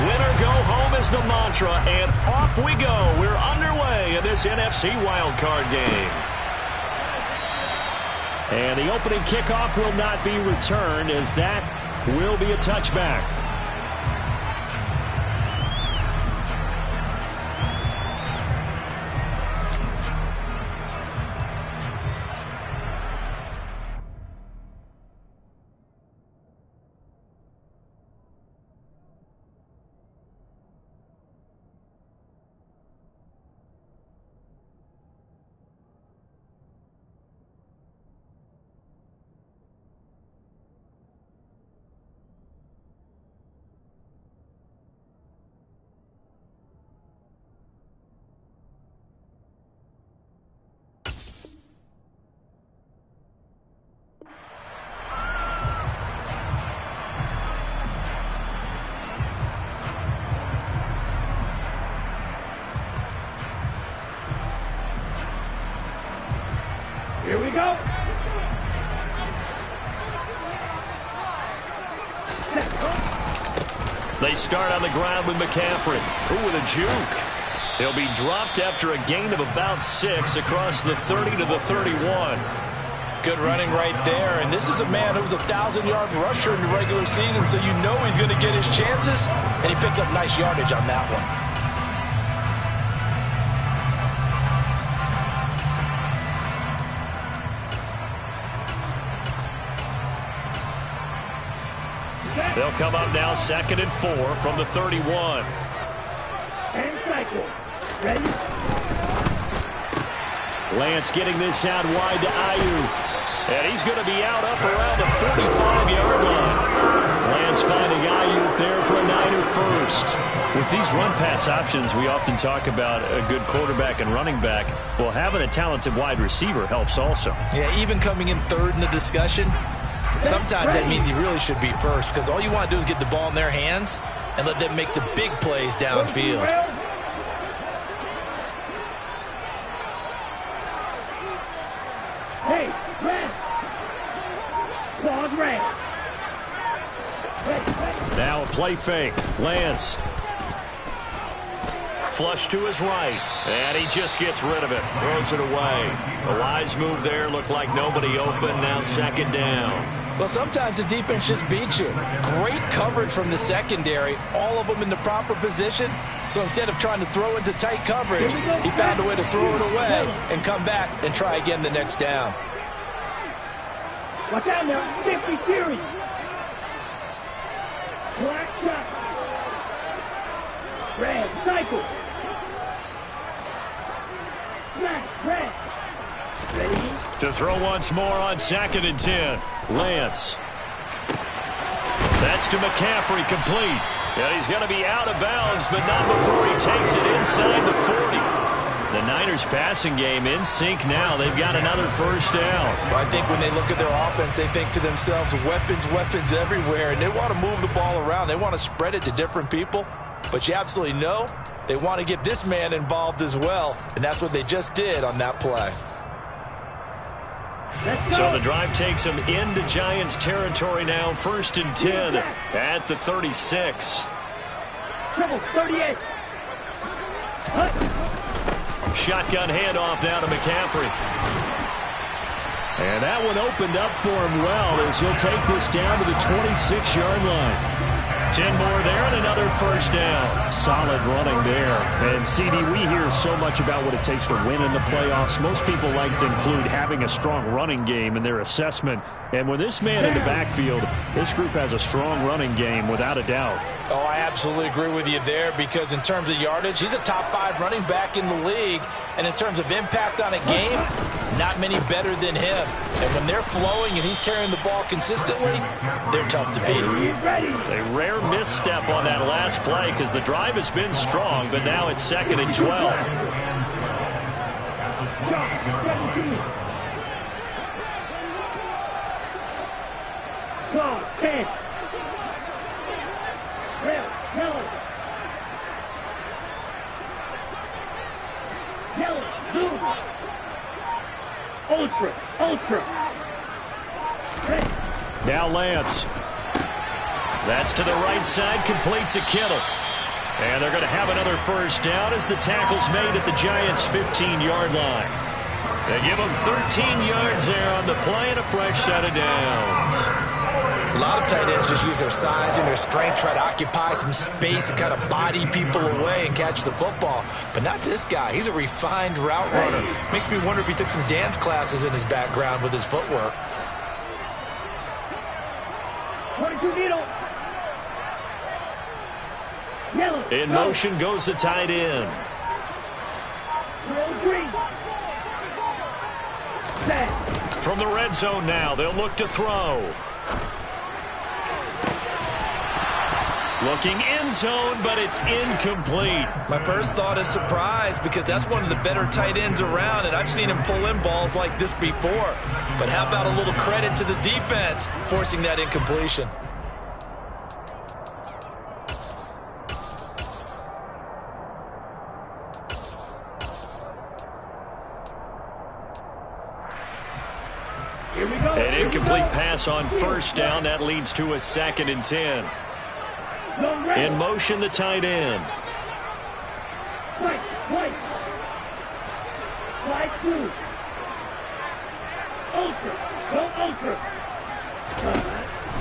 Winner go home is the mantra, and off we go. We're underway in this NFC wildcard game. And the opening kickoff will not be returned, as that will be a touchback. Here we go. They start on the ground with McCaffrey. Ooh, with a juke. He'll be dropped after a gain of about 6 across the 30 to the 31. Good running right there. And this is a man who was a 1,000-yard rusher in the regular season, so you know he's going to get his chances. And he picks up nice yardage on that one. They'll come up now 2nd and 4 from the 31. And cycle. Ready? Lance getting this out wide to Ayuk. And he's going to be out up around the 45-yard line. Lance finding Ayuk there for a Niner first. With these run-pass options, we often talk about a good quarterback and running back. Well, having a talented wide receiver helps also. Yeah, even coming in third in the discussion, sometimes that means he really should be first, because all you want to do is get the ball in their hands and let them make the big plays downfield. Hey, red. Claws red. Now a play fake. Lance. Flush to his right. And he just gets rid of it. Throws it away. A wise move there. Looked like nobody open. Now 2nd down. Well, sometimes the defense just beats you. Great coverage from the secondary. All of them in the proper position. So instead of trying to throw into tight coverage, he found a way to throw it away and come back and try again the next down. Watch out now. 50 series. Black shot. Red. Cycle. Smash. Red. Ready? To throw once more on 2nd and 10. Lance. That's to McCaffrey, complete. And he's going to be out of bounds, but not before he takes it inside the 40. The Niners passing game in sync now. They've got another first down. Well, I think when they look at their offense, they think to themselves, weapons, weapons everywhere, and they want to move the ball around. They want to spread it to different people, but you absolutely know they want to get this man involved as well, and that's what they just did on that play. So the drive takes them into Giants territory now. 1st and 10 at the 36. Triple 38. Shotgun handoff now to McCaffrey. And that one opened up for him well, as he'll take this down to the 26-yard line. 10 more there and another first down. Solid running there. And, CD, we hear so much about what it takes to win in the playoffs. Most people like to include having a strong running game in their assessment. And with this man in the backfield, this group has a strong running game without a doubt. Oh, I absolutely agree with you there, because in terms of yardage, he's a top 5 running back in the league. And in terms of impact on a game, not many better than him. And when they're flowing and he's carrying the ball consistently, they're tough to beat. A rare misstep on that last play, because the drive has been strong, but now it's 2nd and 12. Claw 10. Red. Yellow. Yellow. Blue. Ultra. Ultra. Red. Now Lance. That's to the right side, complete to Kittle. And they're going to have another first down as the tackle's made at the Giants' 15-yard line. They give them 13 yards there on the play and a fresh set of downs. A lot of tight ends just use their size and their strength, try to occupy some space and kind of body people away and catch the football. But not this guy. He's a refined route runner. Makes me wonder if he took some dance classes in his background with his footwork. 22 needle. Yellow. In motion goes the tight end. Green. Set. From the red zone now, they'll look to throw. Looking end zone, but it's incomplete. My first thought is surprise because that's one of the better tight ends around, and I've seen him pull in balls like this before. But how about a little credit to the defense forcing that incompletion? Here we go. An incomplete pass on first down. That leads to a 2nd and 10. In motion, the tight end. White. Slide through. Ultra. Go ultra.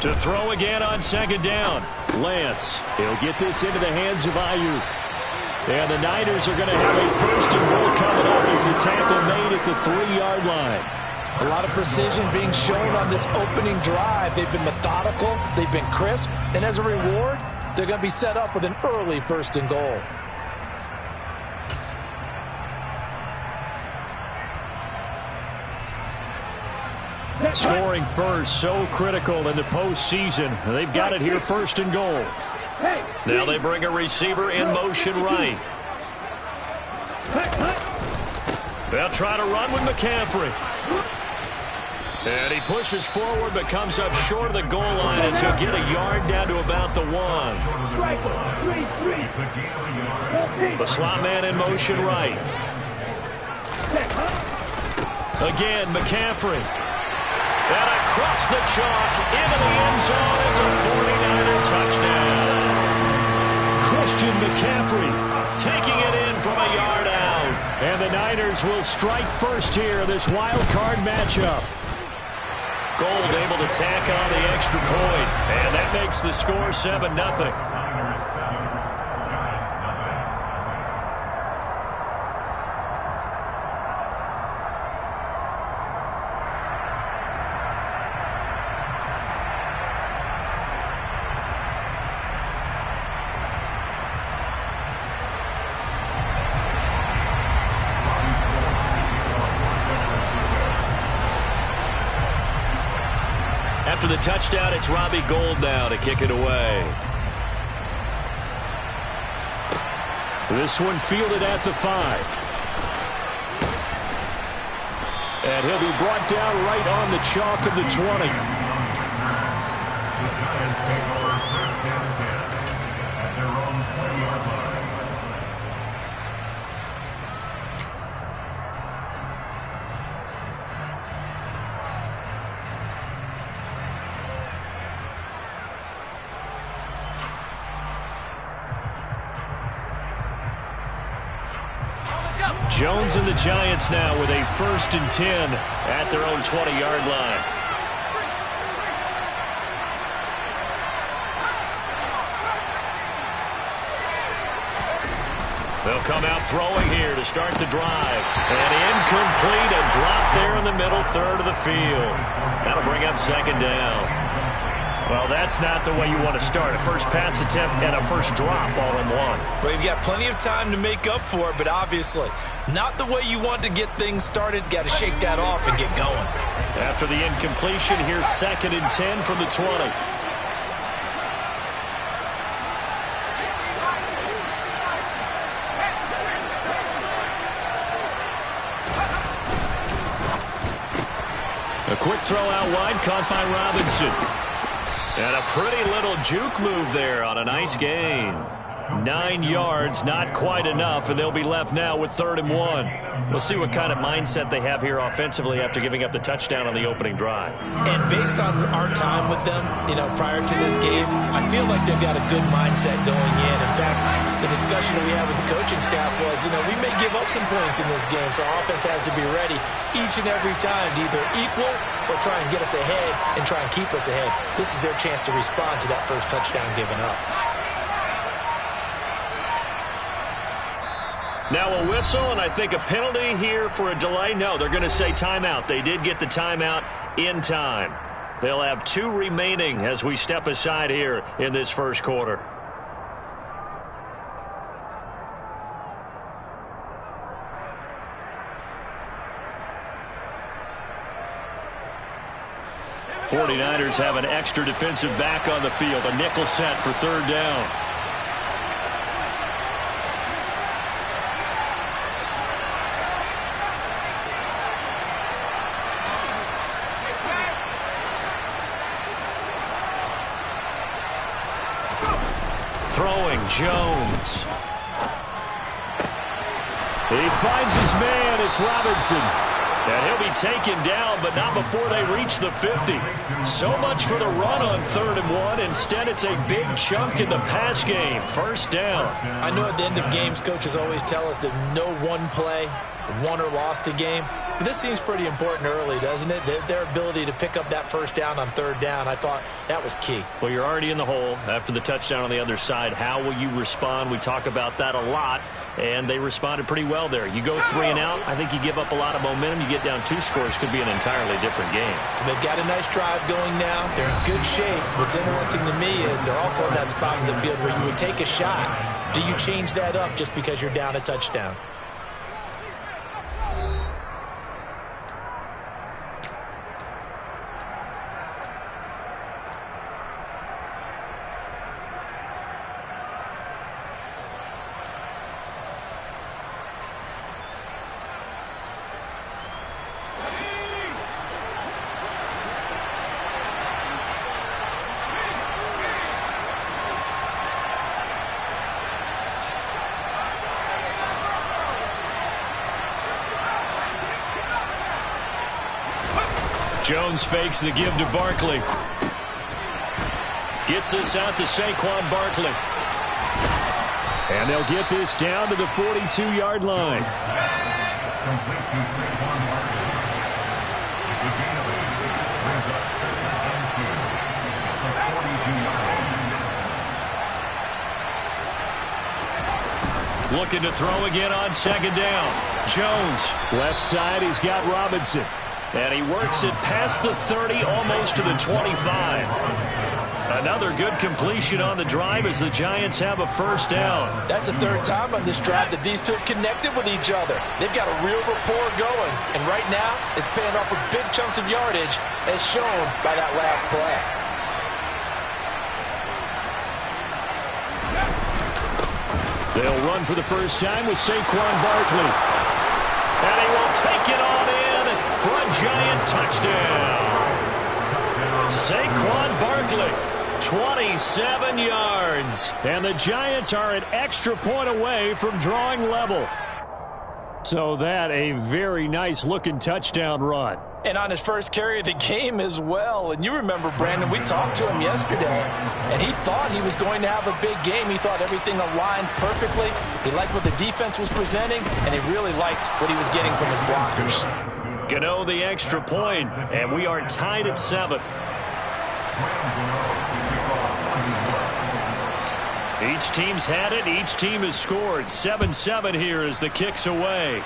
To throw again on 2nd down. Lance. He'll get this into the hands of Ayuk. And the Niners are going to have a 1st and goal coming up as the tackle made at the 3-yard line. A lot of precision being shown on this opening drive. They've been methodical, they've been crisp, and as a reward, they're going to be set up with an early 1st and goal. Scoring first, so critical in the postseason. They've got it here, 1st and goal. Now they bring a receiver in motion right. They'll try to run with McCaffrey. And he pushes forward but comes up short of the goal line as he'll get a yard down to about the 1. The slot man in motion right. Again, McCaffrey. And across the chalk into the end zone. It's a 49er touchdown. Christian McCaffrey taking it in from a yard out. And the Niners will strike first here in this wild card matchup. Gold able to tack on the extra point. And that makes the score 7-0. After the touchdown, it's Robbie Gould now to kick it away. This one fielded at the 5. And he'll be brought down right on the chalk of the 20. At their own 20-yard line. Jones and the Giants now with a 1st and 10 at their own 20-yard line. They'll come out throwing here to start the drive. And incomplete, a drop there in the middle third of the field. That'll bring up 2nd down. Well, that's not the way you want to start. A first pass attempt and a first drop all in one. Well, you've got plenty of time to make up for it, but obviously not the way you want to get things started. Got to shake that off and get going. After the incompletion, here's 2nd and 10 from the 20. A quick throw out wide, caught by Robinson. And a pretty little juke move there on a nice gain. 9 yards, not quite enough, and they'll be left now with 3rd and 1. We'll see what kind of mindset they have here offensively after giving up the touchdown on the opening drive. And based on our time with them, prior to this game, I feel like they've got a good mindset going in. In fact, the discussion that we had with the coaching staff was, we may give up some points in this game, so our offense has to be ready each and every time to either equal or try and get us ahead and try and keep us ahead. This is their chance to respond to that first touchdown given up. Now a whistle, and I think a penalty here for a delay. No, they're going to say timeout. They did get the timeout in time. They'll have 2 remaining as we step aside here in this first quarter. '49ers have an extra defensive back on the field. A nickel set for 3rd down. Throwing, Jones. He finds his man. It's Robinson. And he'll be taken down, but not before they reach the 50. So much for the run on 3rd and 1. Instead, it's a big chunk in the pass game. 1st down. I know at the end of games, coaches always tell us that no one play won or lost a game. But this seems pretty important early, doesn't it? Their ability to pick up that 1st down on 3rd down, I thought that was key. Well, you're already in the hole after the touchdown on the other side. How will you respond? We talk about that a lot, and they responded pretty well there. You go 3 and out, I think you give up a lot of momentum. You get down 2 scores, could be an entirely different game. So they've got a nice drive going now. They're in good shape. What's interesting to me is they're also in that spot in the field where you would take a shot. Do you change that up just because you're down a touchdown? Jones fakes the give to Barkley. Gets this out to Saquon Barkley. And they'll get this down to the 42-yard line. Complete to Saquon Barkley. The gain of 8 brings up 2nd and 2 at the 42-yard line. Looking to throw again on 2nd down. Jones, left side, he's got Robinson. And he works it past the 30, almost to the 25. Another good completion on the drive as the Giants have a 1st down. That's the 3rd time on this drive that these two have connected with each other. They've got a real rapport going. And right now, it's paying off with big chunks of yardage, as shown by that last play. They'll run for the first time with Saquon Barkley. And he will take it on in for a Giant touchdown. Saquon Barkley, 27 yards. And the Giants are an extra point away from drawing level. So that a very nice-looking touchdown run. And on his first carry of the game as well. And you remember, Brandon, we talked to him yesterday, and he thought he was going to have a big game. He thought everything aligned perfectly. He liked what the defense was presenting, and he really liked what he was getting from his blockers. Gano the extra point, and we are tied at 7. Each team's had it. Each team has scored. 7-7 here as the kick's away.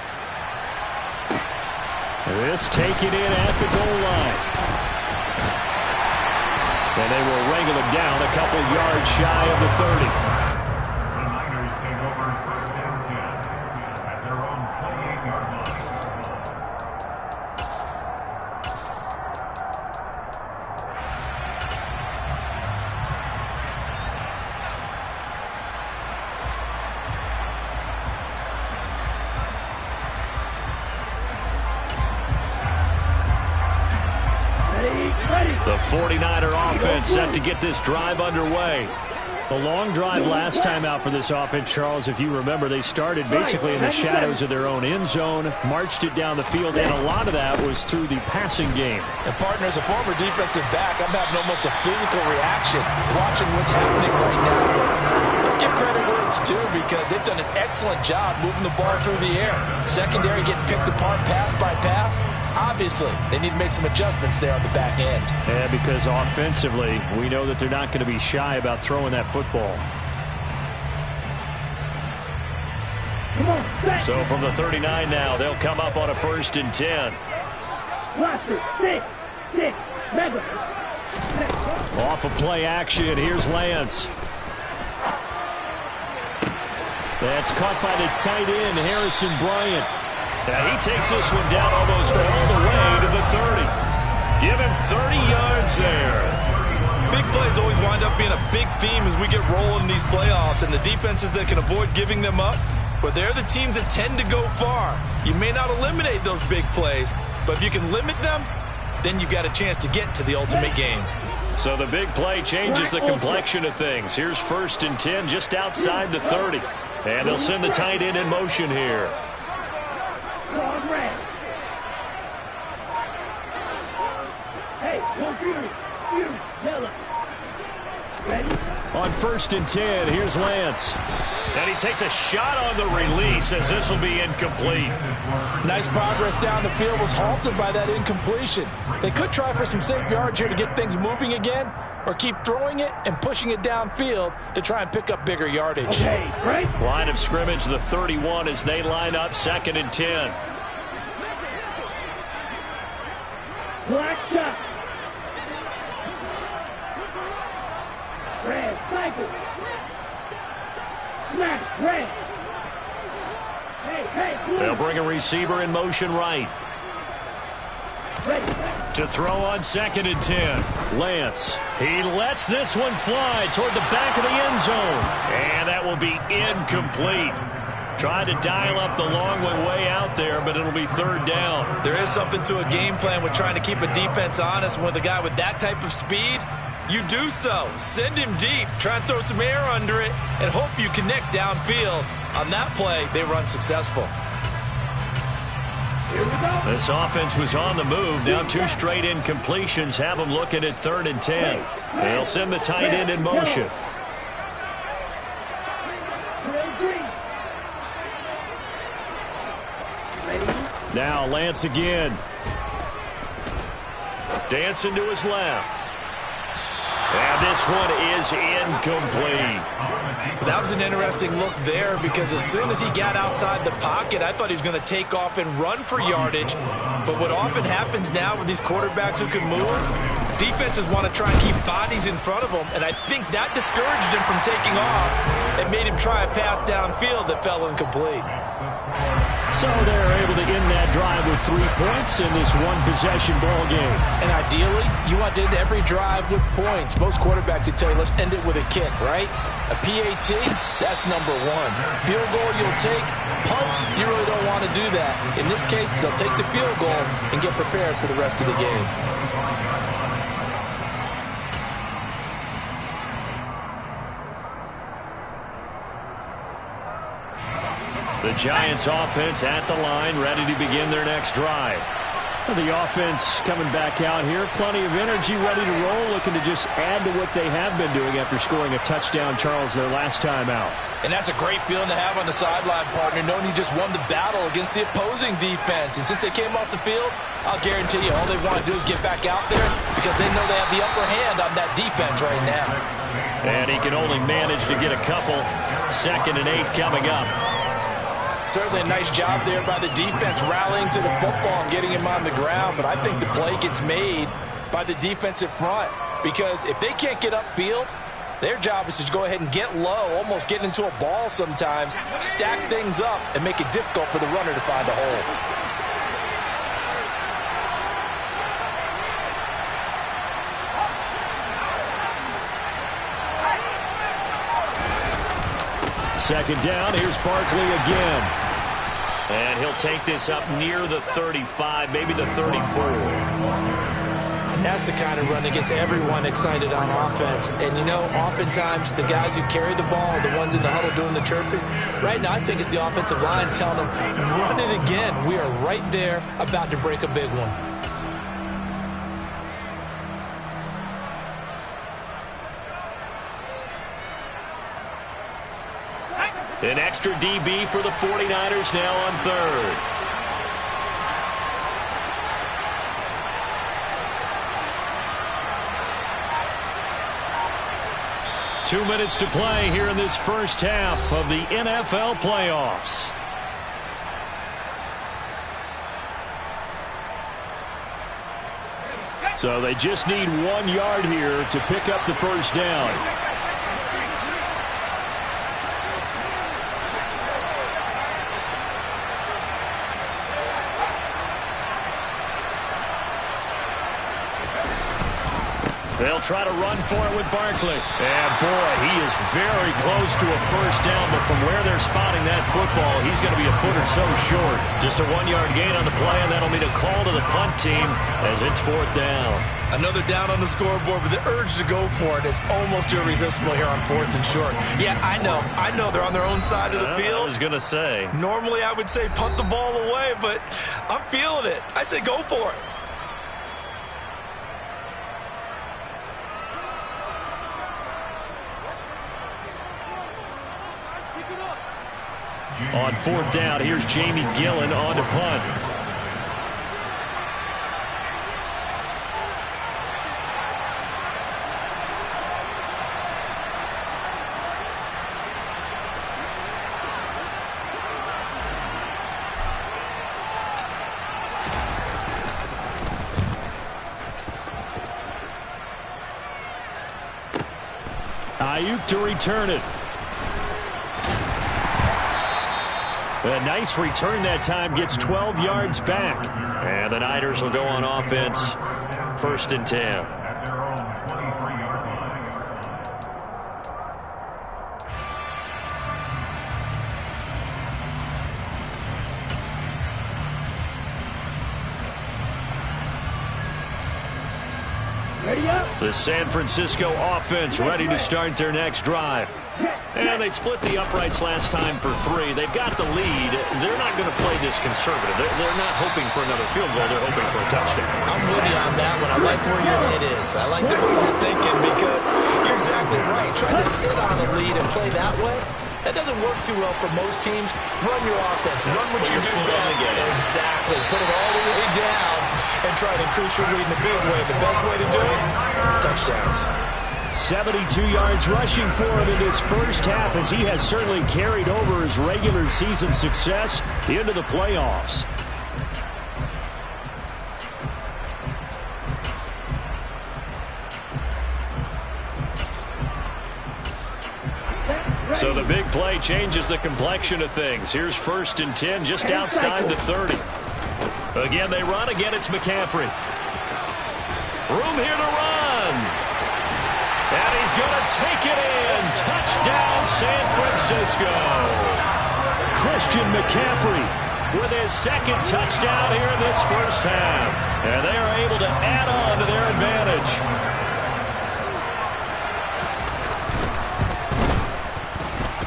This taken in at the goal line. And they will wrangle it down a couple yards shy of the 30. The Niners take over 1st and 10 at their own 28-yard line. The 49er offense set to get this drive underway. A long drive last time out for this offense, Charles. If you remember, they started basically in the shadows of their own end zone, marched it down the field, and a lot of that was through the passing game. And partner, as a former defensive back, I'm having almost a physical reaction watching what's happening right now. Let's give credit where it's due because they've done an excellent job moving the ball through the air. Secondary getting picked apart pass by pass. Obviously, they need to make some adjustments there on the back end. Yeah, because offensively, we know that they're not going to be shy about throwing that football. So from the 39 now, they'll come up on a 1st and 10. Off of play action, here's Lance. That's caught by the tight end, Harrison Bryant. Now he takes this one down almost all the way to the 30. Give him 30 yards there. Big plays always wind up being a big theme as we get rolling in these playoffs, and the defenses that can avoid giving them up, but they're the teams that tend to go far. You may not eliminate those big plays, but if you can limit them, then you've got a chance to get to the ultimate game. So the big play changes the complexion of things. Here's 1st and 10 just outside the 30. And they'll send the tight end in motion here. On 1st and 10, here's Lance. And he takes a shot on the release as this will be incomplete. Nice progress down the field was halted by that incompletion. They could try for some safe yards here to get things moving again, or keep throwing it and pushing it downfield to try and pick up bigger yardage. Okay, right. Line of scrimmage, the 31 as they line up 2nd and 10. Black shot. Red, cycle. Smash, red. Hey, They'll bring a receiver in motion right. To throw on 2nd and 10. Lance. He lets this one fly toward the back of the end zone. And that will be incomplete. Tried to dial up the long one way out there, but it'll be 3rd down. There is something to a game plan with trying to keep a defense honest. With a guy with that type of speed, you do so. Send him deep, try and throw some air under it, and hope you connect downfield. On that play, they run successful. This offense was on the move. Now 2 straight incompletions have them looking at 3rd and 10. They'll send the tight end in motion. Now Lance again. Dancing to his left. And this one is incomplete. That was an interesting look there because as soon as he got outside the pocket, I thought he was going to take off and run for yardage. But what often happens now with these quarterbacks who can move, defenses want to try and keep bodies in front of them, and I think that discouraged him from taking off and made him try a pass downfield that fell incomplete. So they're able to end that drive with 3 points in this one-possession ball game. And ideally, you want to end every drive with points. Most quarterbacks would tell you, let's end it with a kick, right? A PAT, that's number 1. Field goal you'll take. Punts, you really don't want to do that. In this case, they'll take the field goal and get prepared for the rest of the game. The Giants offense at the line, ready to begin their next drive. The offense coming back out here, plenty of energy, ready to roll, looking to just add to what they have been doing after scoring a touchdown, Charles, their last time out. And that's a great feeling to have on the sideline, partner, knowing you just won the battle against the opposing defense. And since they came off the field, I'll guarantee you all they want to do is get back out there because they know they have the upper hand on that defense right now. And he can only manage to get a couple. 2nd and 8 coming up. Certainly a nice job there by the defense rallying to the football and getting him on the ground. But I think the play gets made by the defensive front because if they can't get upfield, their job is to go ahead and get low, almost get into a ball sometimes, stack things up, and make it difficult for the runner to find a hole. Second down, here's Barkley again. And he'll take this up near the 35, maybe the 34. That's the kind of run that gets everyone excited on offense. And, you know, oftentimes the guys who carry the ball, the ones in the huddle doing the chirping, right now I think it's the offensive line telling them, run it again. We are right there about to break a big one. An extra DB for the 49ers now on third. Two minutes to play here in this first half of the NFL playoffs. So they just need 1 yard here to pick up the first down. They'll try to run for it with Barkley. And, boy, he is very close to a first down, but from where they're spotting that football, he's going to be a foot or so short. Just a 1 yard gain on the play, and that'll mean a call to the punt team as it's fourth down. Another down on the scoreboard, but the urge to go for it is almost irresistible here on fourth and short. Yeah, I know they're on their own side of the field. I was going to say. Normally I would say punt the ball away, but I'm feeling it. I say go for it. On fourth down, here's Jamie Gillen on to punt. Ayuk to return it. A nice return that time, gets 12 yards back. And the Niners will go on offense, first and 10. At their own 23-yard line. Ready up. The San Francisco offense ready to start their next drive. And they split the uprights last time for 3. They've got the lead. They're not going to play this conservative. They're not hoping for another field goal. They're hoping for a touchdown. I'm with you on that one. I like where your head is. I like the way you're thinking because you're exactly right. Trying to sit on a lead and play that way, that doesn't work too well for most teams. Run your offense. Run what you do best. Exactly. Put it all the way down and try to increase your lead in a big way. The best way to do it, touchdowns. 72 yards rushing for him in this first half as he has certainly carried over his regular season success into the playoffs. So the big play changes the complexion of things. Here's first and 10 just outside the 30. Again, they run. Again, it's McCaffrey. Room here to run. And he's going to take it in. Touchdown, San Francisco. Christian McCaffrey with his second touchdown here in this first half. And they are able to add on to their advantage.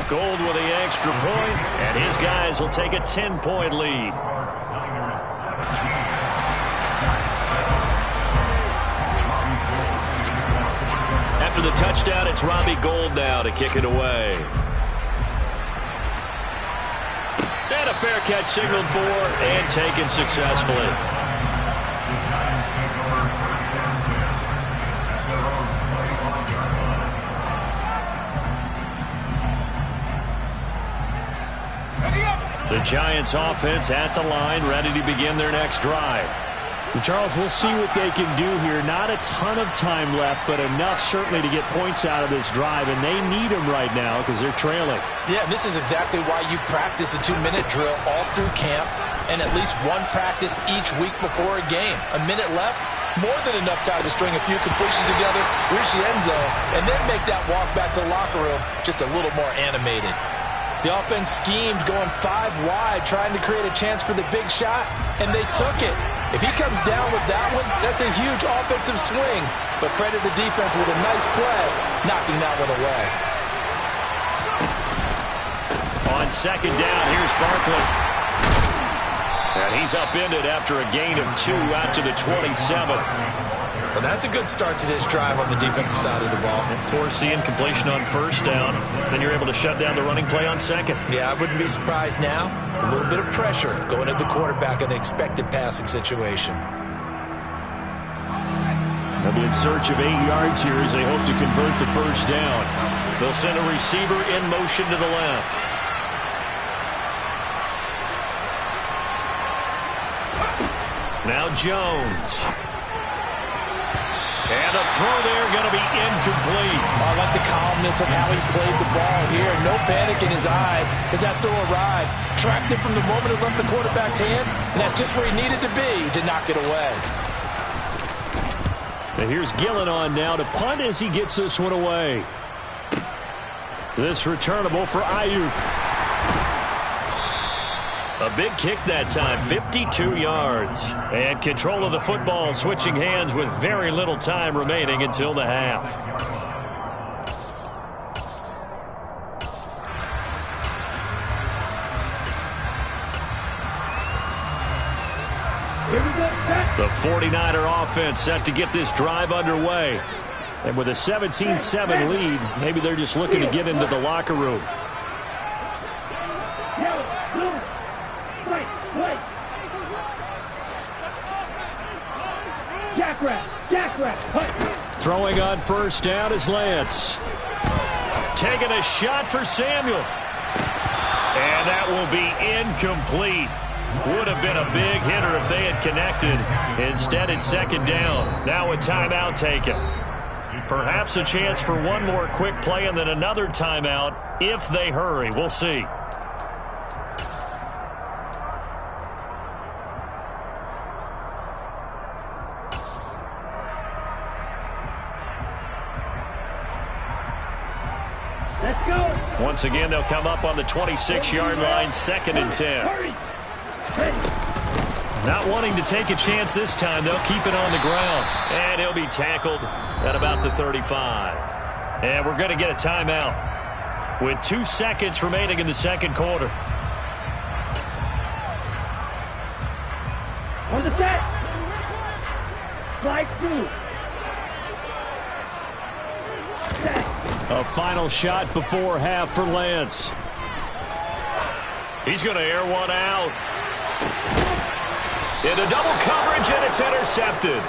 Gold with the extra point, and his guys will take a 10-point lead. After the touchdown, it's Robbie Gould now to kick it away. And a fair catch signaled for and taken successfully. The Giants offense at the line, ready to begin their next drive. And Charles, we'll see what they can do here. Not a ton of time left, but enough certainly to get points out of this drive, and they need them right now because they're trailing. Yeah, this is exactly why you practice a 2-minute drill all through camp and at least one practice each week before a game. A minute left, more than enough time to string a few completions together, reach the end zone, and then make that walk back to the locker room just a little more animated. The offense schemed going 5 wide, trying to create a chance for the big shot, and they took it. If he comes down with that one, that's a huge offensive swing. But credit the defense with a nice play, knocking that one away. On second down, here's Barkley. And he's upended after a gain of 2 out to the 27. Well, that's a good start to this drive on the defensive side of the ball. Force the incompletion on first down. Then you're able to shut down the running play on second. Yeah, I wouldn't be surprised now. A little bit of pressure going at the quarterback in an expected passing situation. They'll be in search of 8 yards here as they hope to convert the first down. They'll send a receiver in motion to the left. Now Jones. And a throw there going to be incomplete. I like the calmness of how he played the ball here. No panic in his eyes as that throw arrived. Tracked it from the moment it left the quarterback's hand, and that's just where he needed to be to knock it away. And here's Gillen on now to punt as he gets this one away. This returnable for Ayuk. A big kick that time, 52 yards. And control of the football, switching hands with very little time remaining until the half. The 49er offense set to get this drive underway. And with a 17-7 lead, maybe they're just looking to get into the locker room. Throwing on first down is Lance. Taking a shot for Samuel. And that will be incomplete. Would have been a big hitter if they had connected. Instead, it's second down. Now a timeout taken. Perhaps a chance for one more quick play and then another timeout if they hurry. We'll see. Let's go. Once again, they'll come up on the 26-yard line, 2nd and 10. Not wanting to take a chance this time, they'll keep it on the ground. And he'll be tackled at about the 35. And we're going to get a timeout with 2 seconds remaining in the second quarter. On the set. Slide through. A final shot before half for Lance. He's going to air one out. Into double coverage, and it's intercepted.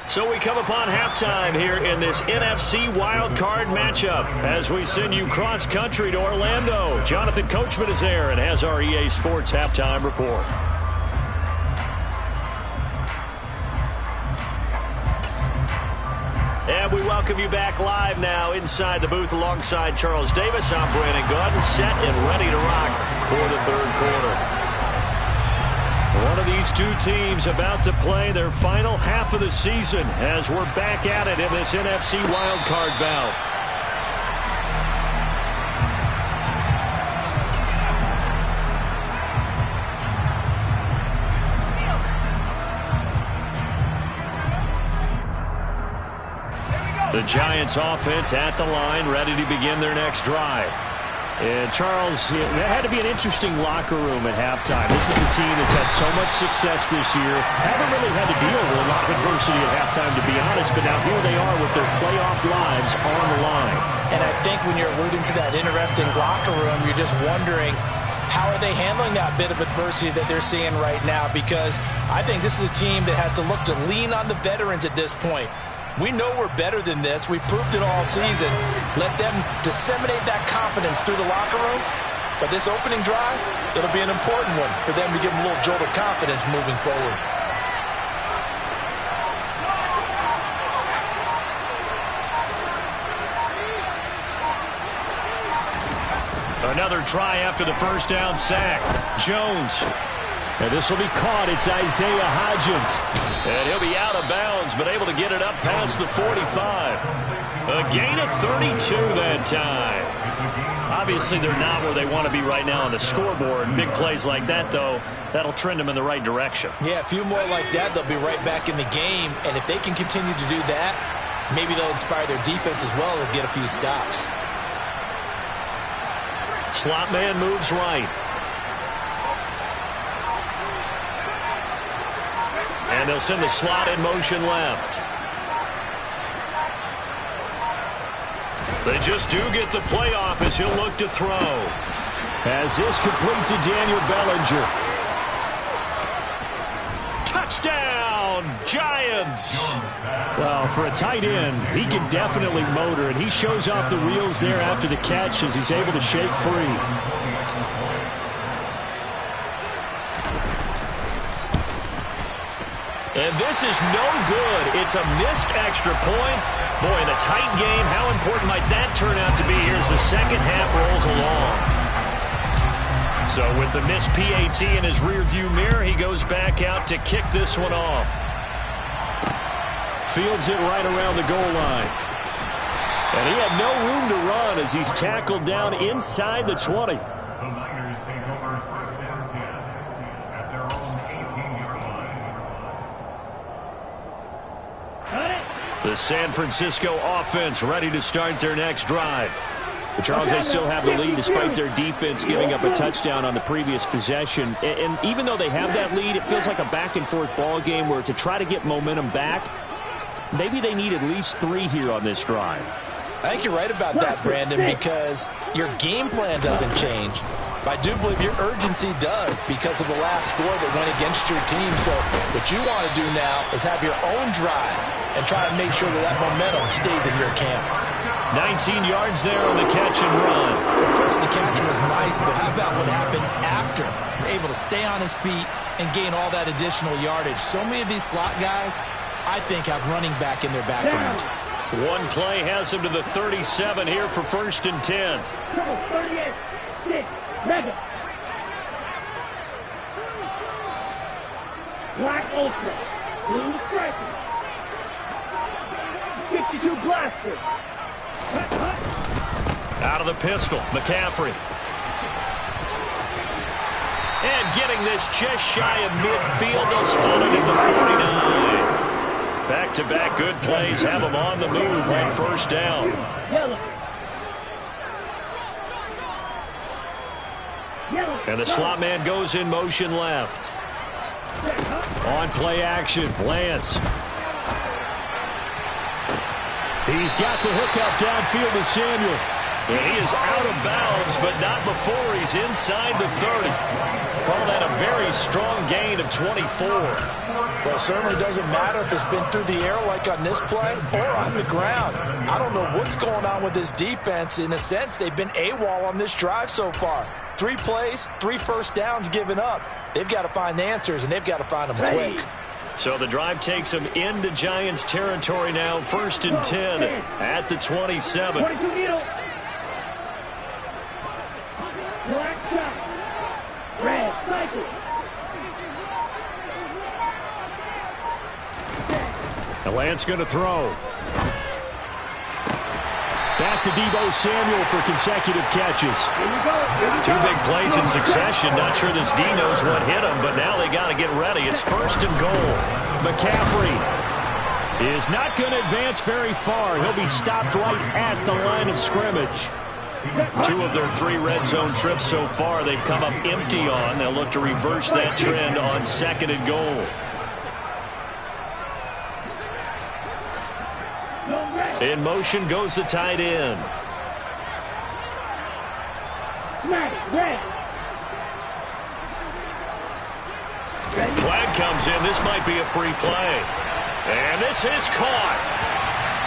So we come upon halftime here in this NFC wildcard matchup as we send you cross-country to Orlando. Jonathan Coachman is there and has our EA Sports halftime report. And we welcome you back live now inside the booth alongside Charles Davis. I'm Brandon Gordon, set and ready to rock for the third quarter. One of these two teams about to play their final half of the season as we're back at it in this NFC wildcard bout. The Giants offense at the line, ready to begin their next drive. And Charles, that had to be an interesting locker room at halftime. This is a team that's had so much success this year. Haven't really had to deal with a lot of adversity at halftime, to be honest. But now here they are with their playoff lives on the line. And I think when you're alluding to that interesting locker room, you're just wondering, how are they handling that bit of adversity that they're seeing right now? Because I think this is a team that has to look to lean on the veterans at this point. We know we're better than this. We've proved it all season. Let them disseminate that confidence through the locker room. But this opening drive, it'll be an important one for them to give them a little jolt of confidence moving forward. Another try after the first down sack. Jones And this will be caught. It's Isaiah Hodgins. And he'll be out of bounds, but able to get it up past the 45. A gain of 32 that time. Obviously, they're not where they want to be right now on the scoreboard. Big plays like that, though, that'll trend them in the right direction. Yeah, a few more like that, they'll be right back in the game. And if they can continue to do that, maybe they'll inspire their defense as well and get a few stops. Slot man moves right. And they'll send the slot in motion left. They just do get the play off as he'll look to throw. As this complete to Daniel Bellinger. Touchdown, Giants! Well, for a tight end, he can definitely motor, and he shows off the wheels there after the catch as he's able to shake free. And this is no good. It's a missed extra point. Boy, in a tight game, how important might that turn out to be here as the second half rolls along? So with the missed PAT in his rearview mirror, he goes back out to kick this one off. Fields it right around the goal line. And he had no room to run as he's tackled down inside the 20. The Niners take over first and 10 at their own 18-yard line. The San Francisco offense ready to start their next drive. But Charles, they still have the lead despite their defense giving up a touchdown on the previous possession. And even though they have that lead, it feels like a back-and-forth ball game where to try to get momentum back, maybe they need at least 3 here on this drive. I think you're right about that, Brandon, because your game plan doesn't change. But I do believe your urgency does because of the last score that went against your team. So what you want to do now is have your own drive and try to make sure that that momentum stays in your camp. 19 yards there on the catch and run. Of course, the catch was nice, but how about what happened after? Able to stay on his feet and gain all that additional yardage. So many of these slot guys, I think, have running back in their background. One play has him to the 37 here for first and 10. 38, 6, mega. Black Ultra, blue striker. 52 blaster. Out of the pistol, McCaffrey. And getting this just shy of midfield, they'll spot it at the 49. Back-to-back good plays have them on the move on first down. And the slot man goes in motion left. On play action, Lance. He's got the hookup downfield to Samuel. And he is out of bounds, but not before he's inside the 30. Call that a very strong gain of 24. Well, it certainly doesn't matter if it's been through the air like on this play or on the ground. I don't know what's going on with this defense. In a sense, they've been AWOL on this drive so far. 3 plays, 3 first downs given up. They've got to find the answers, and they've got to find them quick. So the drive takes them into Giants territory now. First and 10 at the 27. 22 needle. Black shot. Red cycle. And Lance going to throw. Back to Deebo Samuel for consecutive catches. Here we go. 2 big plays in succession. Not sure this D knows what hit him, but now they got to get ready. It's first and goal. McCaffrey is not going to advance very far. He'll be stopped right at the line of scrimmage. 2 of their 3 red zone trips so far they've come up empty on. They'll look to reverse that trend on second and goal. In motion goes the tight end. Flag comes in. This might be a free play. And this is caught.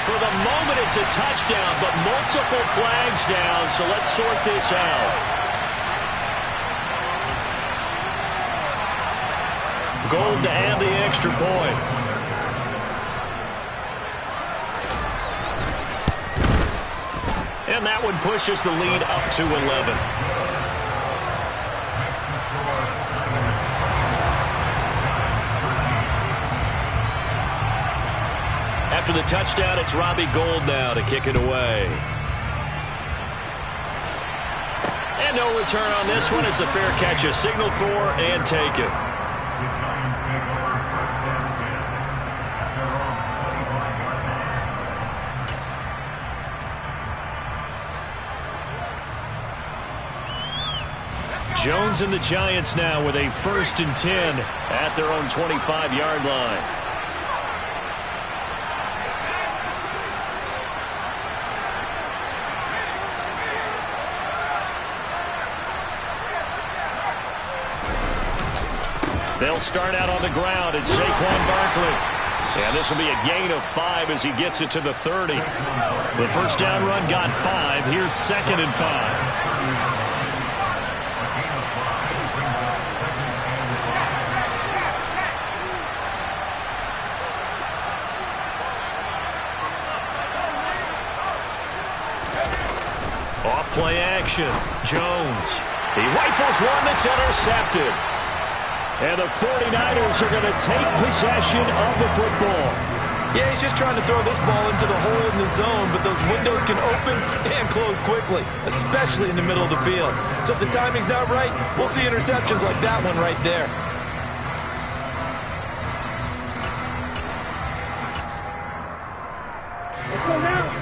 For the moment, it's a touchdown, but multiple flags down, so let's sort this out. Gold to add the extra point. And that one pushes the lead up to 11. After the touchdown, it's Robbie Gould now to kick it away. And no return on this one as the fair catch is signaled for and taken. The Giants take over first and 10 at their own 25-yard line. Jones and the Giants now with a first and 10 at their own 25-yard line. They'll start out on the ground at Saquon Barkley. And this will be a gain of 5 as he gets it to the 30. The first down run got 5. Here's 2nd and 5. Off-play action. Jones. He rifles one that's intercepted. And the 49ers are going to take possession of the football. Yeah, he's just trying to throw this ball into the hole in the zone, but those windows can open and close quickly, especially in the middle of the field. So if the timing's not right, we'll see interceptions like that one right there. Let's go now.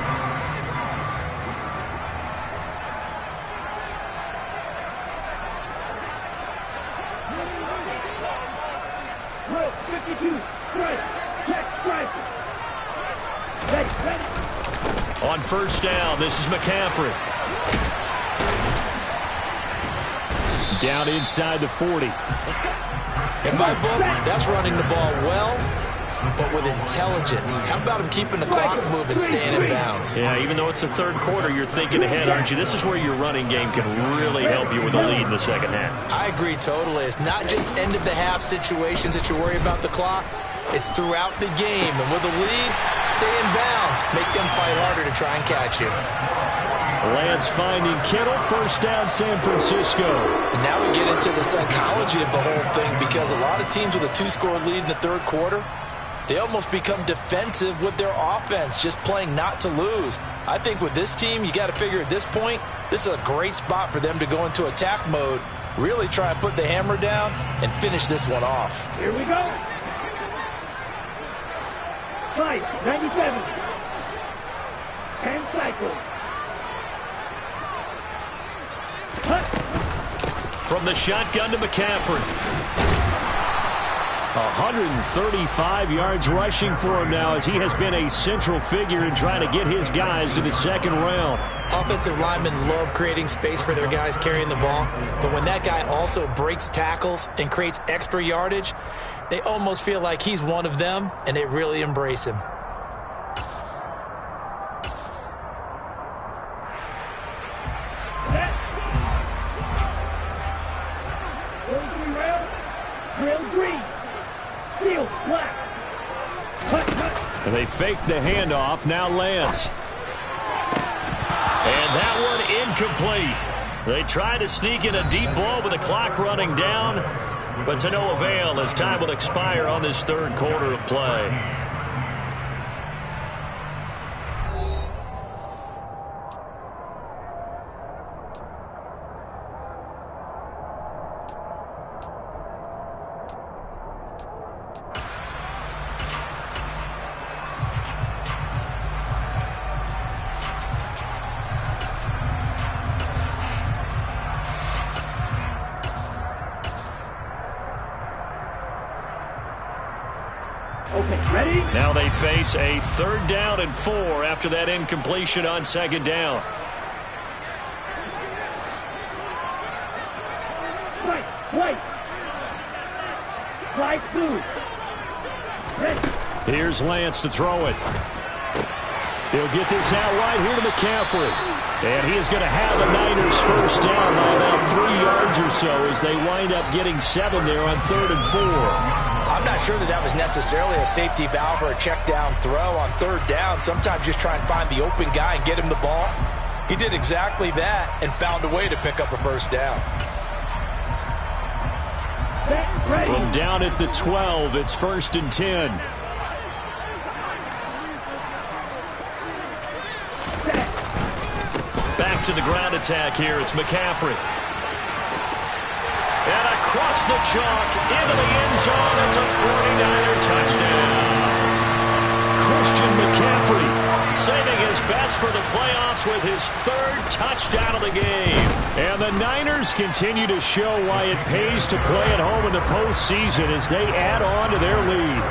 Roll, 52, strike, check, strike. Ready. On first down, this is McCaffrey. Down inside the 40. In my book, that's running the ball well, but with intelligence. How about him keeping the clock moving, staying in bounds? Yeah, even though it's the third quarter, you're thinking ahead, aren't you? This is where your running game can really help you with a lead in the second half. I agree totally. It's not just end-of-the-half situations that you worry about the clock. It's throughout the game. And with a lead, stay in bounds. Make them fight harder to try and catch you. Lance finding Kittle, first down San Francisco. And now we get into the psychology of the whole thing, because a lot of teams with a 2-score lead in the third quarter, they almost become defensive with their offense, just playing not to lose. I think with this team, you got to figure at this point, this is a great spot for them to go into attack mode, really try and put the hammer down and finish this one off. Here we go. 5, 97. 10 cycles. From the shotgun to McCaffrey. 135 yards rushing for him now as he has been a central figure in trying to get his guys to the second round. Offensive linemen love creating space for their guys carrying the ball, but when that guy also breaks tackles and creates extra yardage, they almost feel like he's one of them, and they really embrace him. They fake the handoff. Now Lance. And that one incomplete. They try to sneak in a deep ball with the clock running down, but to no avail as time will expire on this third quarter of play. Okay, ready? Now they face a 3rd down and 4 after that incompletion on 2nd down. Right. Right, two. Ready. Here's Lance to throw it. He'll get this out wide here to McCaffrey. And he is going to have the Niners first down by about 3 yards or so as they wind up getting 7 there on 3rd and 4. I'm not sure that was necessarily a safety valve or a check down throw on 3rd down. Sometimes just try and find the open guy and get him the ball. He did exactly that and found a way to pick up a first down. From down at the 12, it's 1st and 10. to the ground attack here. It's McCaffrey. And across the chalk into the end zone. It's a 49er touchdown. Christian McCaffrey saving his best for the playoffs with his third touchdown of the game. And the Niners continue to show why it pays to play at home in the postseason as they add on to their lead.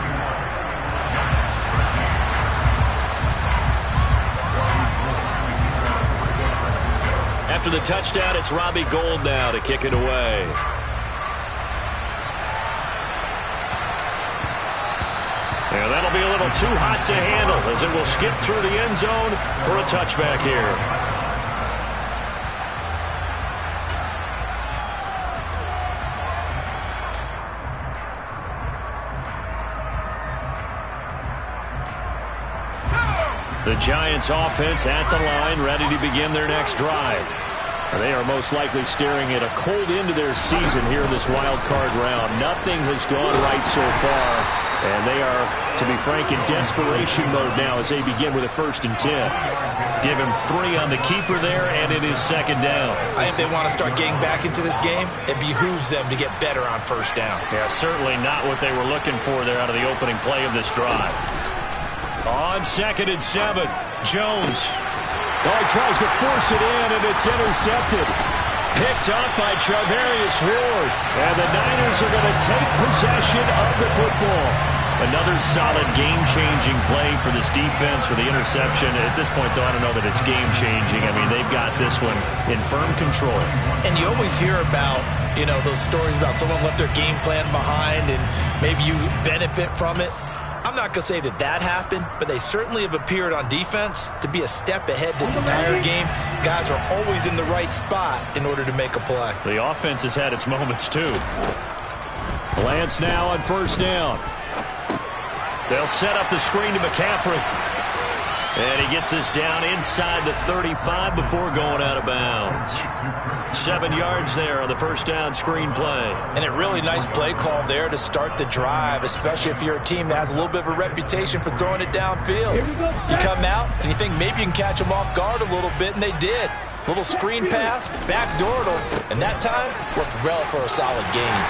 After the touchdown, it's Robbie Gould now to kick it away. And that'll be a little too hot to handle as it will skip through the end zone for a touchback here. The Giants offense at the line, ready to begin their next drive. They are most likely staring at a cold end to their season here in this wild card round. Nothing has gone right so far, and they are, to be frank, in desperation mode now as they begin with a 1st and 10. Give him 3 on the keeper there, and it is 2nd down. I think they want to start getting back into this game. It behooves them to get better on 1st down. Yeah, certainly not what they were looking for there out of the opening play of this drive. On 2nd and 7, Jones. Oh, he tries to force it in, and it's intercepted. Picked up by Charvarius Ward. And the Niners are going to take possession of the football. Another solid game-changing play for this defense for the interception. At this point, though, I don't know that it's game-changing. I mean, they've got this one in firm control. And you always hear about, you know, those stories about someone left their game plan behind and maybe you benefit from it. I'm not going to say that that happened, but they certainly have appeared on defense to be a step ahead this entire game. Guys are always in the right spot in order to make a play. The offense has had its moments, too. Lance now on 1st down. They'll set up the screen to McCaffrey. And he gets this down inside the 35 before going out of bounds. 7 yards there on the 1st down screen play. And a really nice play call there to start the drive, especially if you're a team that has a little bit of a reputation for throwing it downfield. You come out and you think maybe you can catch them off guard a little bit, and they did. Little screen pass, backdoored them, and that time worked well for a solid gain.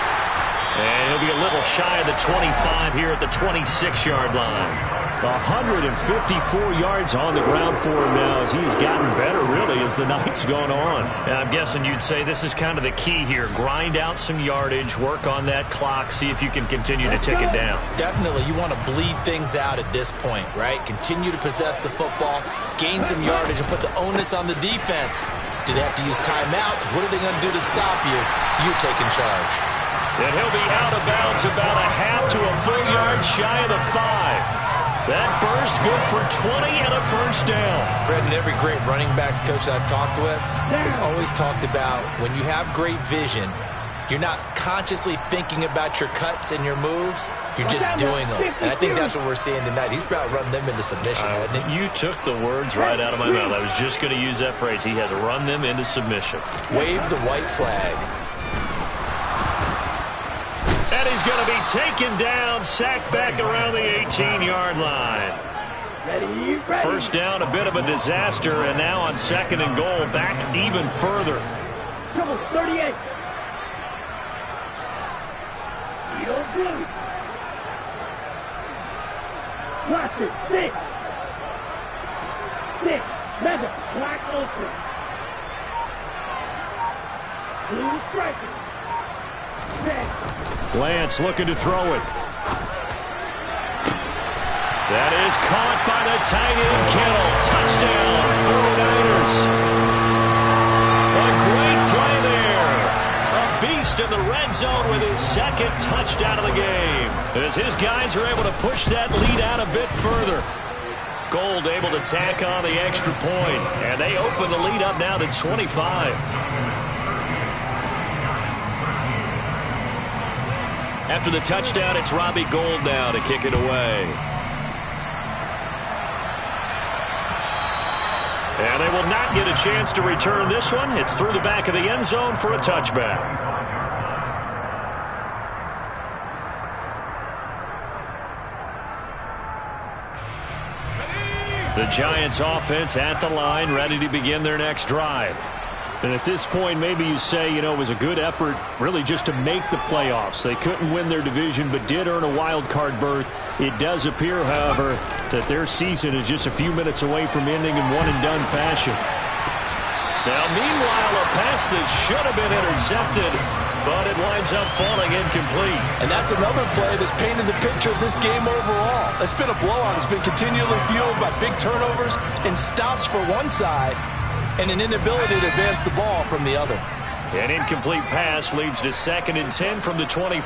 And he'll be a little shy of the 25 here at the 26-yard line. 154 yards on the ground for him now as he's gotten better, really, as the night's gone on. And I'm guessing you'd say this is kind of the key here. Grind out some yardage, work on that clock, see if you can continue to tick it down. Definitely. You want to bleed things out at this point, right? Continue to possess the football, gain some yardage, and put the onus on the defense. Do they have to use timeouts? What are they going to do to stop you? You're taking charge. And he'll be out of bounds about a half to a full yard shy of the 5. That burst good for 20 and a 1st down. Brandon, every great running backs coach I've talked with has always talked about when you have great vision, you're not consciously thinking about your cuts and your moves. You're just doing them. And I think that's what we're seeing tonight. He's about to run them into submission, hasn't he? You took the words right out of my mouth. I was just going to use that phrase. He has run them into submission. Wave the white flag. And he's going to be taken down, sacked back around the 18-yard line. Ready. 1st down, a bit of a disaster, and now on 2nd and goal, back even further. Trouble 38. Field blue. Cluster 6. 6. Mega. Black open. Blue striker. 6. Lance looking to throw it. That is caught by the tight end, Kittle. Touchdown, 49ers. A great play there. A beast in the red zone with his 2nd touchdown of the game. As his guys are able to push that lead out a bit further. Gould able to tack on the extra point. And they open the lead up now to 25. After the touchdown, it's Robbie Gould now to kick it away. And they will not get a chance to return this one. It's through the back of the end zone for a touchback. The Giants offense at the line, ready to begin their next drive. And at this point, maybe you say, it was a good effort really just to make the playoffs. They couldn't win their division but did earn a wild card berth. It does appear, however, that their season is just a few minutes away from ending in one-and-done fashion. Now, meanwhile, a pass that should have been intercepted, but it winds up falling incomplete. And that's another play that's painted the picture of this game overall. It's been a blowout. It's been continually fueled by big turnovers and stops for one side and an inability to advance the ball from the other. An incomplete pass leads to 2nd and 10 from the 25.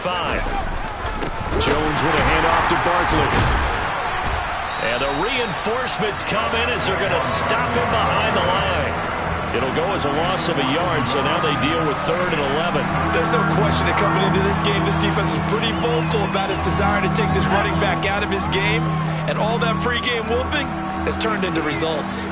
Jones with a handoff to Barkley. And the reinforcements come in as they're going to stop him behind the line. It'll go as a loss of a yard, so now they deal with 3rd and 11. There's no question that coming into this game, this defense is pretty vocal about his desire to take this running back out of his game. And all that pregame wolfing has turned into results.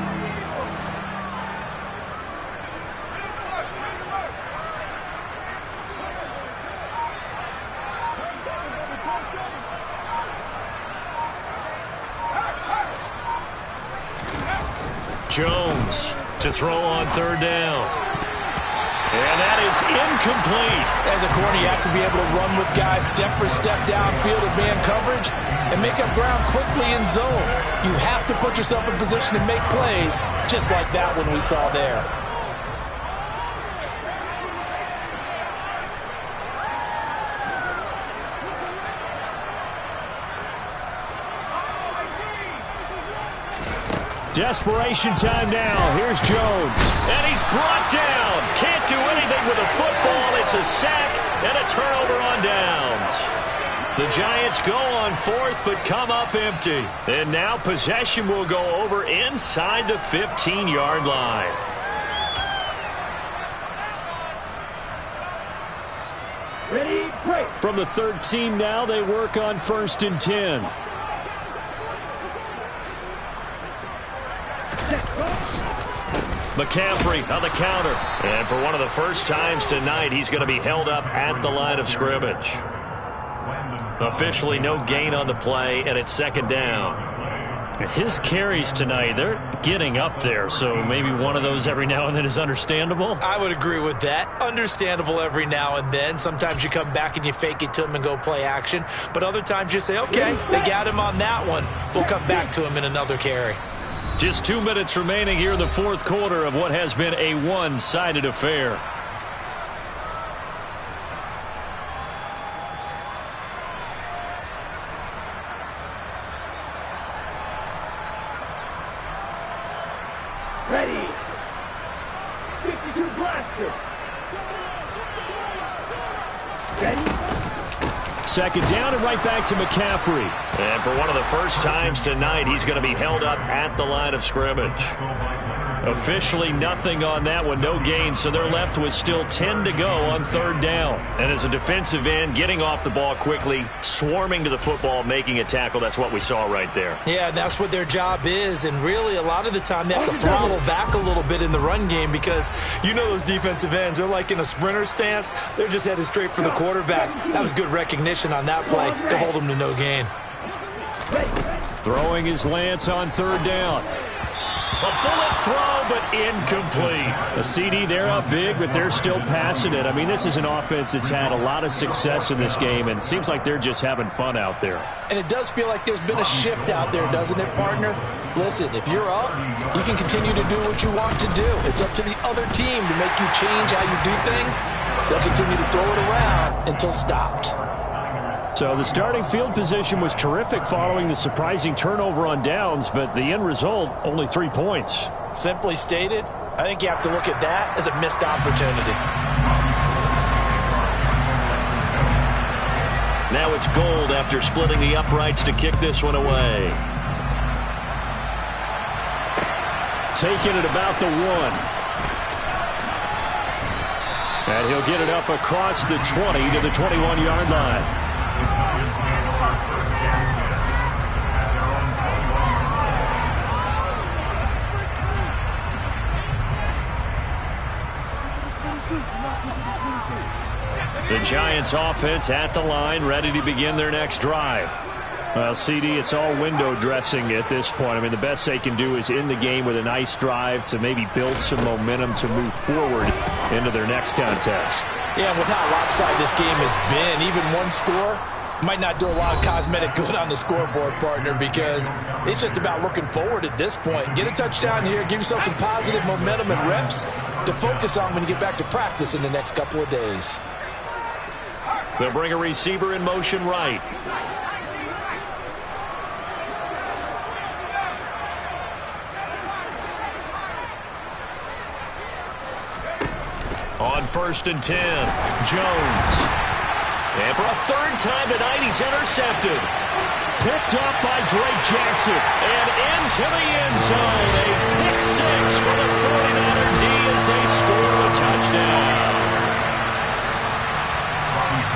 Jones to throw on 3rd down. And that is incomplete. As a corner, you have to be able to run with guys step for step downfield in man coverage and make up ground quickly in zone. You have to put yourself in position to make plays just like that one we saw there. Desperation time now. Here's Jones. And he's brought down. Can't do anything with a football. It's a sack and a turnover on downs. The Giants go on 4th but come up empty. And now possession will go over inside the 15-yard line. Ready, break. From the 13 now, they work on 1st and 10. McCaffrey on the counter. And for one of the first times tonight, he's going to be held up at the line of scrimmage. Officially no gain on the play, and it's 2nd down. His carries tonight, they're getting up there, so maybe one of those every now and then is understandable. I would agree with that. Understandable every now and then. Sometimes you come back and you fake it to him and go play action. But other times you say, okay, they got him on that one. We'll come back to him in another carry. Just 2 minutes remaining here in the 4th quarter of what has been a one-sided affair. Ready. 52 blaster. Ready. 2nd down and right back to McCaffrey. And for one of the first times tonight, he's going to be held up at the line of scrimmage. Officially nothing on that one, no gain, so they're left with still 10 to go on 3rd down. And as a defensive end, getting off the ball quickly, swarming to the football, making a tackle, that's what we saw right there. Yeah, and that's what their job is, and really a lot of the time they have to throttle back a little bit in the run game because you know those defensive ends, they're like in a sprinter stance. They're just headed straight for the quarterback. That was good recognition on that play to hold them to no gain. Throwing his Lance on 3rd down. A bullet throw, but incomplete. A CD, they're up big, but they're still passing it. I mean, this is an offense that's had a lot of success in this game, and it seems like they're just having fun out there. And it does feel like there's been a shift out there, doesn't it, partner? Listen, if you're up, you can continue to do what you want to do. It's up to the other team to make you change how you do things. They'll continue to throw it around until stopped. So the starting field position was terrific following the surprising turnover on downs, but the end result, only 3 points. Simply stated, I think you have to look at that as a missed opportunity. Now it's Gold after splitting the uprights to kick this one away. Taking it about the 1. And he'll get it up across the 20 to the 21-yard line. The Giants offense at the line, ready to begin their next drive. Well, CD, it's all window dressing at this point. I mean, the best they can do is end the game with a nice drive to maybe build some momentum to move forward into their next contest. Yeah, with how lopsided this game has been, even one score might not do a lot of cosmetic good on the scoreboard, partner, because it's just about looking forward at this point. Get a touchdown here, give yourself some positive momentum and reps to focus on when you get back to practice in the next couple of days. They'll bring a receiver in motion right. On 1st and 10, Jones. And for a third time tonight, he's intercepted. Picked up by Drake Jackson. And into the end zone. A pick six for the 49er D as they score a touchdown.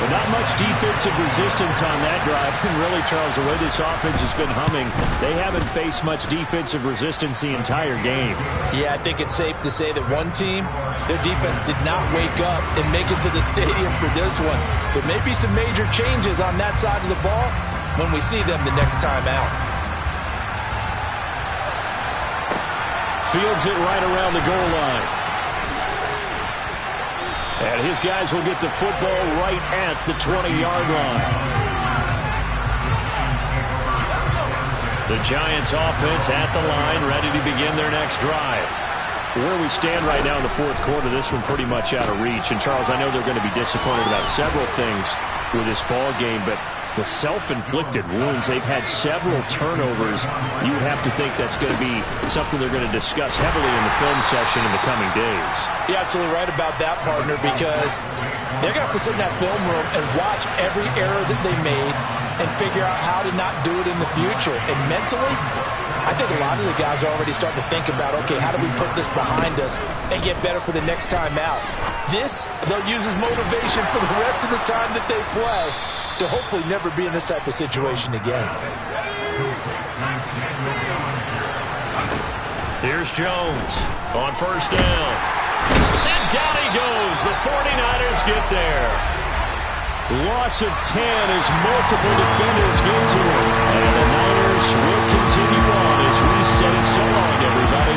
But not much defensive resistance on that drive. And really, Charles, the way this offense has been humming, they haven't faced much defensive resistance the entire game. Yeah, I think it's safe to say that one team, their defense did not wake up and make it to the stadium for this one. There may be some major changes on that side of the ball when we see them the next time out. Fields it right around the goal line. And his guys will get the football right at the 20-yard line. The Giants offense at the line, ready to begin their next drive. Where we stand right now in the fourth quarter, this one pretty much out of reach. And, Charles, I know they're going to be disappointed about several things with this ball game, but the self-inflicted wounds, they've had several turnovers. You would have to think that's going to be something they're going to discuss heavily in the film session in the coming days. You're absolutely right about that, partner, because they're going to have to sit in that film room and watch every error that they made and figure out how to not do it in the future. And mentally, I think a lot of the guys are already starting to think about, okay, how do we put this behind us and get better for the next time out? This, they'll use as motivation for the rest of the time that they play to hopefully never be in this type of situation again. Here's Jones on 1st down. And down he goes. The 49ers get there. Loss of 10 as multiple defenders get to him. And the Niners will continue on as we say so long, everybody.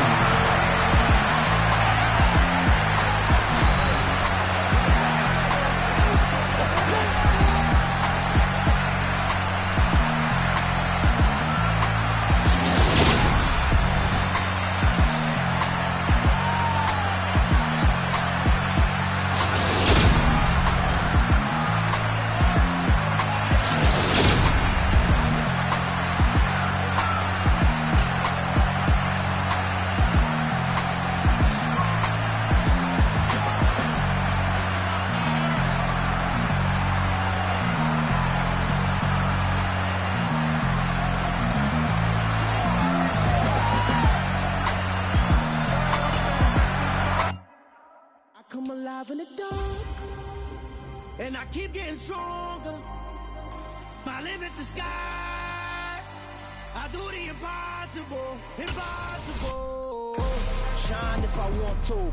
Come alive in the dark, and I keep getting stronger. My limit's the sky. I do the impossible, impossible. Shine if I want to.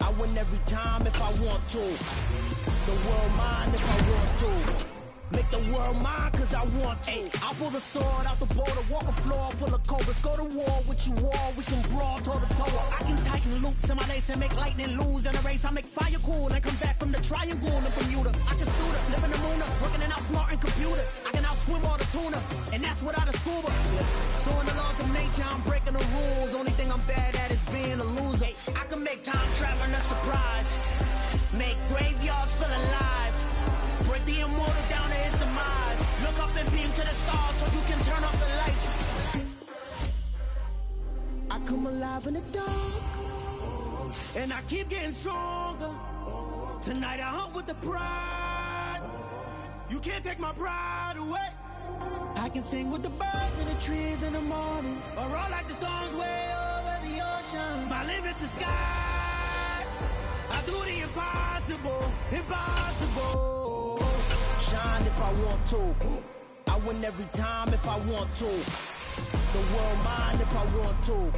I win every time if I want to. The world mine if I want to. Make the world mine cause I want to. I pull the sword out the border, walk a floor full of cobras. Go to war with you all, we can brawl toe to toe. I can tighten loops in my lace and make lightning lose in a race. I make fire cool and come back from the triangle in Bermuda. I can suit up, live in the moon, working and outsmarting computers. I can outswim all the tuna, and that's without a scuba. So in the laws of nature, I'm breaking the rules. Only thing I'm bad at is being a loser. I can make time traveling a surprise, make graveyards feel alive. Break the immortal down to his demise. Look up and beam to the stars so you can turn off the lights. I come alive in the dark, and I keep getting stronger. Tonight I hunt with the pride. You can't take my pride away. I can sing with the birds and the trees in the morning, or roll like the storms way over the ocean. My limit's the sky. I do the impossible, impossible. Shine if I want to. I win every time if I want to. The world mine if I want to.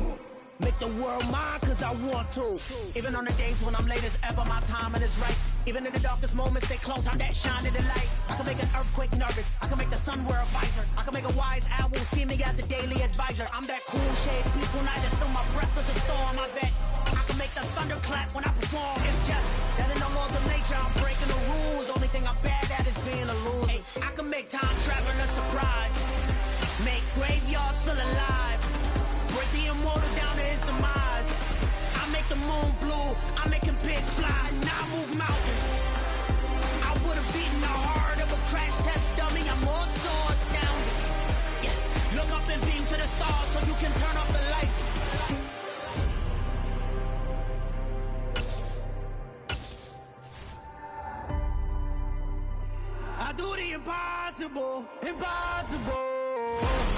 Make the world mine cause I want to. Even on the days when I'm late as ever, my timing is right. Even in the darkest moments, stay close. I'm that shine in the light. I can make an earthquake nervous. I can make the sun wear a visor. I can make a wise owl see me as a daily advisor. I'm that cool shade, peaceful night, and still my breath is a storm. I bet I can make the thunder clap when I perform. It's just that in the laws of nature, I'm breaking the rules. Only thing I'm bad at is being a loser. Hey, I can make time travel a surprise. Make graveyards feel alive. Break the immortal down to his demise. I make the moon blue. I make him pigs fly. Now I move mountains. I would have beaten the heart of a crash test dummy. I'm more so astounded. Yeah. Look up and beam to the stars so you can turn off the lights. I do the impossible, impossible.